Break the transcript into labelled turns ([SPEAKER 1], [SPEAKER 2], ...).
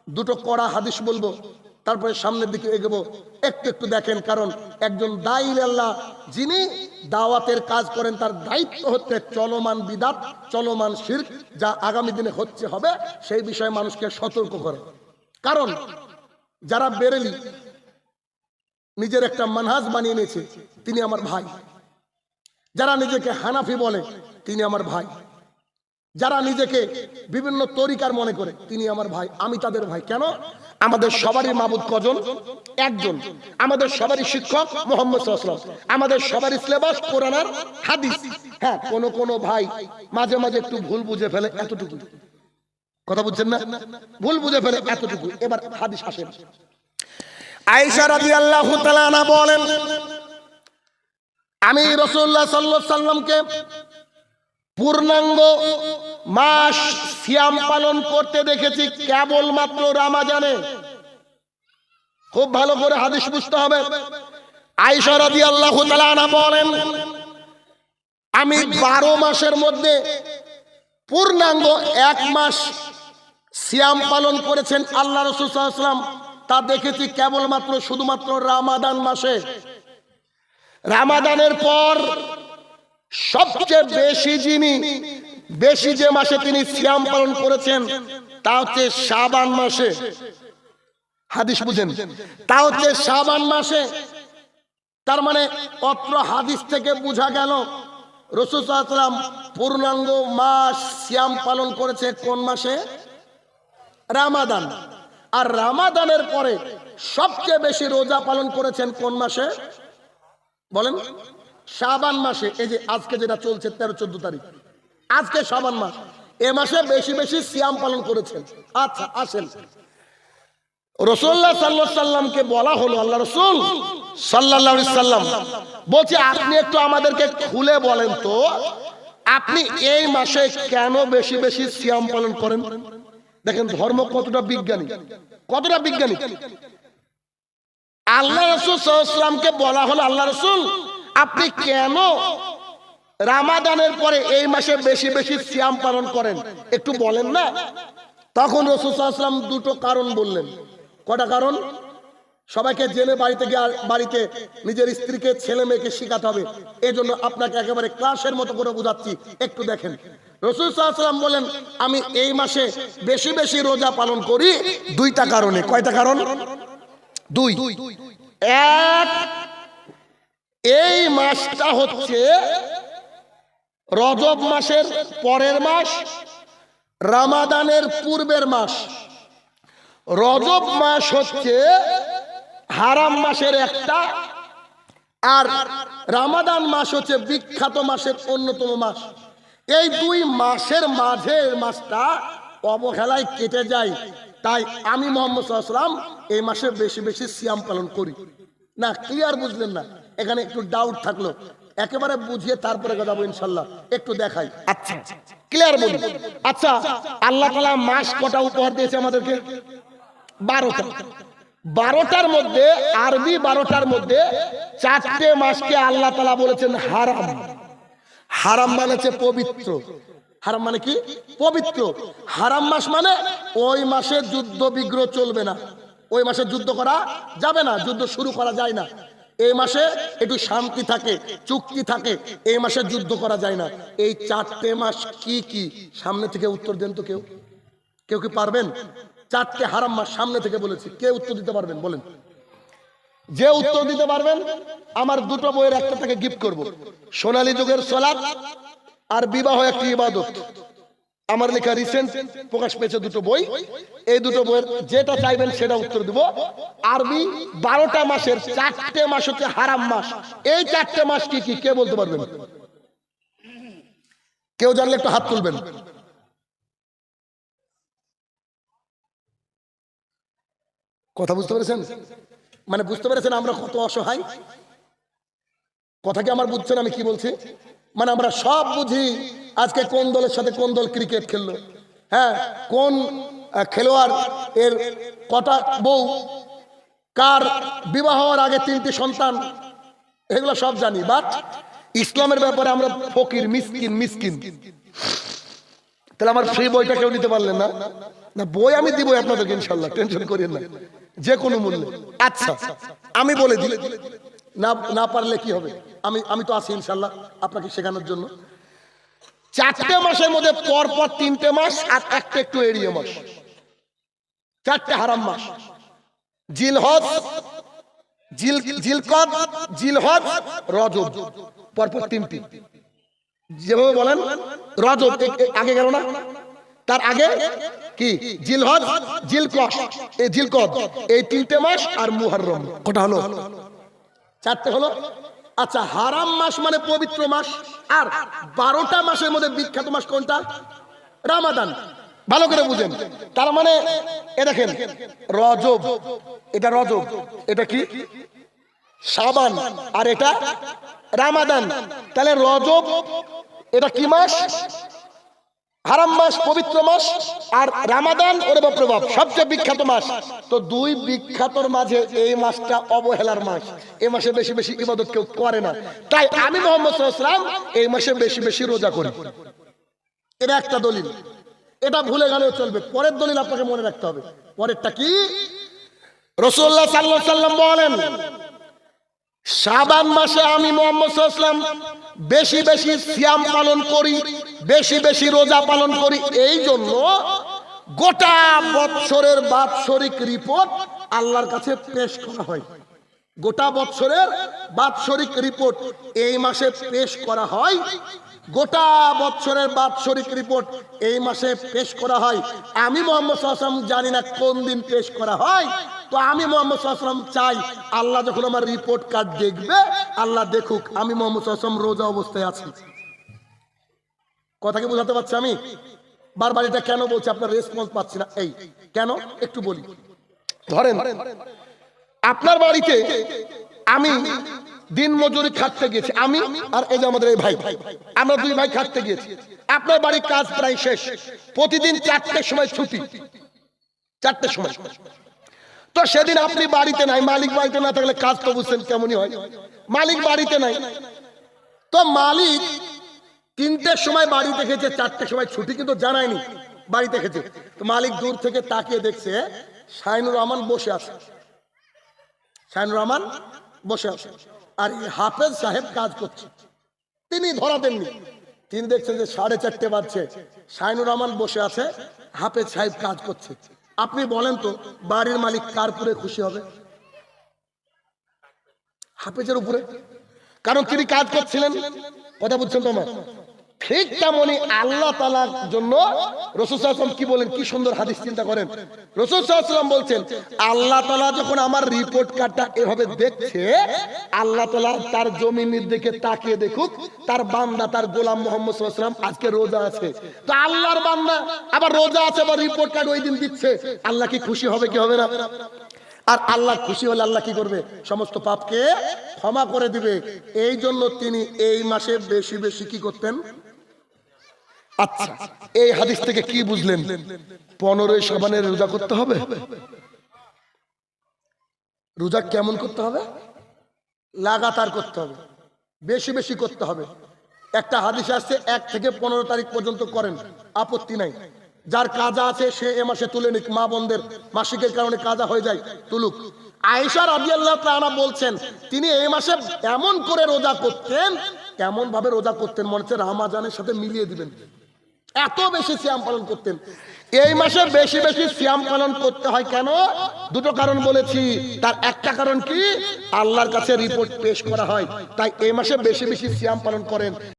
[SPEAKER 1] দুটো কড়া হাদিস বলবো, তারপরে সামনের দিকে এগোবো। একটু একটু দেখেন, কারণ একজন দাঈ আল্লাহ যিনি দাওয়াতের কাজ করেন, তার দায়িত্ব হচ্ছে চলমান বিদাত, চলমান শিরক যা আগামী দিনে হচ্ছে হবে সেই বিষয়ে মানুষকে সতর্ক করে। কারণ যারা বেরেলি নিজের একটা মানহাজ বানিয়ে নিয়েছে, তিনি আমার ভাই। যারা নিজেকে হানাফি বলে, তিনি আমার ভাই। যারা নিজেকে বিভিন্ন তরিকার মনে করে, তিনি আমার ভাই, আমি তাদের ভাই। কেন? আমাদের সবারই মাবুদ কজন? একজন। আমাদের সবারই শিক্ষক মুহাম্মদ সাল্লাল্লাহু আলাইহি ওয়াসাল্লাম। আমাদের সবারই সিলেবাস কোরআন আর হাদিস। হ্যাঁ, কোন ভাই মাঝে মাঝে একটু ভুল বুঝে ফেলে, এতটুকু। কথা বুঝছেন না? ভুল বুঝে ফেলে এতটুকু। এবার হাদিস আসেন। আয়েশা রাদিয়াল্লাহু তাআলা আনহা বলেন, আমি রাসূলুল্লাহ সাল্লাল্লাহু আলাইহি ওয়াসাল্লামকে পূর্ণাঙ্গ মাস সিয়াম পালন করতে দেখেছি কেবলমাত্র রমাজানে। খুব ভালো করে হাদিস বুঝতে হবে। আয়েশা রাদিয়াল্লাহু তাআলা আনহা বলেন, আমি 12 মাসের মধ্যে পূর্ণাঙ্গ 1 মাস সিয়াম পালন করেছেন আল্লাহ রাসূল সাল্লাল্লাহু আলাইহি ওয়াসাল্লাম, তা দেখেছি কেবলমাত্র শুধুমাত্র রমাদান মাসে। রমাদানের পর সবচেয়ে বেশি যে মাসে তিনি সিয়াম পালন করেছেন তা হচ্ছে শাবান মাসে। হাদিস বুঝেন, তা হচ্ছে শাবান মাসে। তার মানে অত্র হাদিস থেকে বোঝা গেল রাসূল সাল্লাল্লাহু আলাইহি ওয়াসাল্লাম পূর্ণাঙ্গ মাস সিয়াম পালন করেছে কোন মাসে? রমাদান। আর রমাদানের পরে সবচেয়ে বেশি রোজা পালন করেছেন কোন মাসে বলেন? শাবান মাসে। এই যে আজকে যেটা চলছে 13-14 তারিখ, আজকে শাবান মাস, এ মাসে বেশি সিয়াম পালন করেছেন। আচ্ছা আসেন, রাসূলুল্লাহ সাল্লাল্লাহু আলাইহি সাল্লামকে বলা হলো, আল্লাহ রাসূল সাল্লাল্লাহু আলাইহি সাল্লাম বলছে, আপনি একটু আমাদেরকে খুলে বলেন তো, আপনি এই মাসে কেন বেশি সিয়াম পালন করেন? দেখেন ধর্ম কতটা বিজ্ঞানী, কতটা বিজ্ঞানী। আল্লাহ রাসূল সাল্লাল্লাহু আলাইহি সাল্লামকে বলা হলো, আল্লাহ রাসূল আপনি কেন রমাদানের পরে এই মাসে বেশি সিয়াম পালন করেন, একটু বলেন না। তখন রাসূল সাল্লাল্লাহু আলাইহি সাল্লাম দুটো কারণ বললেন। কটা কারণ? সবাইকে জেনে বাড়িতে নিজের স্ত্রীকে ছেলে মেয়েকে শেখাতে হবে, এজন্য আপনাকে একেবারে ক্লাসের মতো করে বোঝাচ্ছি, একটু দেখেন। রাসূল সাল্লাল্লাহু আলাইহি সাল্লাম বলেন, আমি এই মাসে বেশি রোজা পালন করি দুইটা কারণে। কয়টা কারণ? দুই। এক, এই মাসটা হচ্ছে রজব মাসের পরের মাস, রমাদানের পূর্বের মাস। রজব মাস হচ্ছে হারাম মাসের একটা, আর রমাদান মাস হচ্ছে বিখ্যাত মাসের অন্যতম মাস। এই দুই মাসের মাঝের মাসটা অবহেলায় কেটে যায়, তাই আমি মুহাম্মদ সাল্লাল্লাহু আলাইহি ওয়াসাল্লাম এই মাসে বেশি সিয়াম পালন করি। না, ক্লিয়ার বুঝলেন না? এখানে একটু ডাউট থাকলো, একেবারে বুঝিয়ে তারপরে যাবো ইনশাল্লাহ। একটু দেখাই। আচ্ছা ক্লিয়ার বলি। আচ্ছা, আল্লাহ তাআলা মাস কটা উপহার দিয়েছে আমাদেরকে? 12টা। 12টার মধ্যে, আরবি 12টার মধ্যে 4টে মাসকে আল্লাহ তাআলা বলেছেন হারাম। হারাম মানে হচ্ছে পবিত্র। হারাম মানে কি? পবিত্র। হারাম মাস মানে ওই মাসে যুদ্ধ বিগ্রহ চলবে না, ওই মাসে যুদ্ধ করা যাবে না, যুদ্ধ শুরু করা যায় না। এই মাসে একটু শান্তি থাকে, চুক্তি থাকে, এই মাসে যুদ্ধ করা যায় না। এই 4টে মাস কি কি? সামনে থেকে উত্তর দেন তো। কেউ কি পারবেন? 4টে হারাম মাস সামনে থেকে বলেছি, কে উত্তর দিতে পারবেন বলেন? যে উত্তর দিতে পারবেন আমার দুটো বইয়ের একটা থেকে গিফট করব। সোনালী যুগের সালাত আর বিবাহ একটি ইবাদত, আমার লেখা রিসেন্ট প্রকাশ পেয়েছে দুটো বই। এই দুটো বইয়ের যেটা চাইবেন সেটা উত্তর দিব। আরবি 12টা মাসের 4টে মাস হচ্ছে হারাম মাস। এই 4টে মাস কি কি কে বলতে পারবেন? কেউ জানলে একটু হাত তুলবেন। কথা বুঝতে পেরেছেন? মানে বুঝতে পেরেছেন আমরা কত অসহায়? কথা কি আমার বুঝছেন আমি কি বলছি? মানে আমরা সব বুঝি আজকে কোন দলের সাথে কোন দল ক্রিকেট খেললো, হ্যাঁ, কোন খেলোয়াড় এর কটা বউ, কার বিবাহ হওয়ার আগে 3টি সন্তান, এগুলো সব জানি। বাট ইসলামের ব্যাপারে আমরা ফকির, মিসকিন। তাহলে আমার ফ্রি বইটা কেউ নিতে পারলেন না? না বই আমি দিব আপনাদেরকে ইনশাল্লাহ, টেনশন করিয়েন না, যে কোনো মূল্যে। আচ্ছা আমি বলে দিই, না না পারলে কি হবে, আমি তো আছি ইনশাল্লাহ আপনাকে শেখানোর জন্য। 4টে মাসের মধ্যে পরপর 3টে মাস আর একটা একটু এড়িয়ে মাস, 4টে হারাম মাস। জিলহজ, জিলকদ, জিলহজ, রজব, পরপর 3টি। যেভাবে বলেন রজব আগে গেল না, তার আগে কি জিলহজ, জিলকদ, এই জিলকদ, এই 3টে মাস আর মুহররম। কটা হলো? 4টে হলো। আচ্ছা হারাম মাস মানে পবিত্র মাস, আর 12টা মাসের মধ্যে বিখ্যাত মাস কোনটা? রমাদান। ভালো করে বুঝেন। তার মানে এ দেখেন রজব, এটা রজব, এটা কি শাবান, আর এটা রমাদান। তাহলে রজব এটা কি মাস? হারাম মাস, পবিত্র মাস। আর রমাদান ওরে বাপরে বাপ সবচেয়ে বিখ্যাত মাস। তো দুই বিখ্যাতর মাঝে এই মাসটা অবহেলার মাস। এই মাসে বেশি বেশি ইবাদত কেউ করে না, তাই আমি মুহাম্মদ সাল্লাল্লাহু আলাইহি ওয়াসাল্লাম এই মাসে বেশি বেশি রোজা করি। এটা একটা দলিল, এটা ভুলে গেলেও চলবে। পরের দলিল আপনাকে মনে রাখতে হবে। পরেরটা কি? রাসূলুল্লাহ সাল্লাল্লাহু আলাইহি ওয়াসাল্লাম বলেন শাবান মাসে আমি মুহাম্মদ সাল্লাল্লাহু আলাইহি ওয়াসাল্লাম বেশি বেশি সিয়াম পালন করি, বেশি বেশি রোজা পালন করি। এই জন্য গোটা বছরের বাৎসরিক রিপোর্ট আল্লাহর কাছে পেশ করা হয়। গোটা বছরের বাৎসরিক রিপোর্ট এই মাসে পেশ করা হয়। গোটা বছরের বাৎসরিক রিপোর্ট এই মাসে পেশ করা হয়। আমি মুহাম্মদ সাল্লাল্লাহু আলাইহি ওয়াসাল্লাম জানি না কোন দিন পেশ করা হয়। তো আমি মুহাম্মদ সাল্লাল্লাহু আলাইহি ওয়াসাল্লাম চাই আল্লাহ যখন আমার রিপোর্ট কার্ড দেখবে, আল্লাহ দেখুক আমি মুহাম্মদ সাল্লাল্লাহু আলাইহি ওয়াসাল্লাম রোজা অবস্থায় আছি। কথা কি বোঝাতে পারছি আমি? বারবার এটা কেন বলছি, আপনার রেসপন্স পাচ্ছি না। এই কেন একটু বলি। ধরেন আপনার বাড়িতে আমি দিন মজুরি খাটতে গিয়েছি, আমি আর এই যে আমাদের এই ভাই, আমরা দুই ভাই খাটতে গিয়েছি। আপনার বাড়ির কাজ প্রায় শেষ, প্রতিদিন 4টের সময় ছুটি, 4টের সময়। তো সেদিন আপনি বাড়িতে নাই, মালিক বাড়িতে না থাকলে কাজ তো বুঝছেন কেমনই হয়। মালিক বাড়িতে নাই, তো মালিক 3টের সময় বাড়ি দেখেছে, 4টের সময় ছুটি কিন্তু জানায়নি, বাড়ি দেখেছে। তো মালিক দূর থেকে তাকিয়ে দেখছে শাহিনুর রহমান বসে আছে, শাহিনুর রহমান বসে আছে, আর হাফেজ সাহেব কাজ করছে। তিনি ধরা দেননি, তিনি দেখছেন যে 4:30 বাজছে, শাহিনুর রহমান বসে আছে, হাফেজ সাহেব কাজ করছে। আপনি বলেন তো বাড়ির মালিক কার উপরে খুশি হবে? হাফেজের উপরে, কারণ তিনি কাজ করছিলেন। কথা বুঝছেন তো আমার? ঠিক তেমনি আল্লাহ তাআলার জন্য রাসূল সাল্লাল্লাহু আলাইহি ওয়াসাল্লাম কি বলেন, কি সুন্দর হাদিস, চিন্তা করেন। রাসূল সাল্লাল্লাহু আলাইহি ওয়াসাল্লাম বলছেন আল্লাহ তাআলা যখন আমার রিপোর্ট কার্ডটা এভাবে দেখছে, আল্লাহ তাআলা তার জমিনের দিকে তাকিয়ে দেখুক তার বান্দা, তার গোলাম মুহাম্মদ সাল্লাল্লাহু আলাইহি ওয়াসাল্লাম আজকে রোজা আছে। তো আল্লাহর বান্দা আবার রোজা আছে বা রিপোর্ট কার্ড ওই দিন দিচ্ছে, আল্লাহ কি খুশি হবে কি হবে না? আর আল্লাহ খুশি হলে আল্লাহ কি করবে? সমস্ত পাপকে ক্ষমা করে দিবে। এই জন্য তিনি এই মাসে বেশি বেশি কি করতেন? আচ্ছা এই হাদিস থেকে কি বুঝলেন? 15 শাবানের রোজা করতে হবে। রোজা কেমন করতে হবে? লাগাতার করতে হবে, বেশি বেশি করতে হবে। একটা হাদিস আসছে 1 থেকে 15 তারিখ পর্যন্ত করেন, আপত্তি নাই। যার কাজা আছে সে এ মাসে তুলে নিক, মা বোনদের মাসিকের কারণে কাজা হয়ে যায় তুলুক। আয়েশা রাদিয়াল্লাহু তাআলা বলছেন তিনি এই মাসে এমন করে রোজা করতেন, এমন ভাবে রোজা করতেন মনে হচ্ছে রমজানের সাথে মিলিয়ে দিবেন, এত বেশি সিয়াম পালন করতেন। এই মাসে বেশি বেশি সিয়াম পালন করতে হয় কেন? দুটো কারণ বলেছি। তার একটা কারণ কি? আল্লাহর কাছে রিপোর্ট পেশ করা হয়, তাই এই মাসে বেশি বেশি সিয়াম পালন করেন।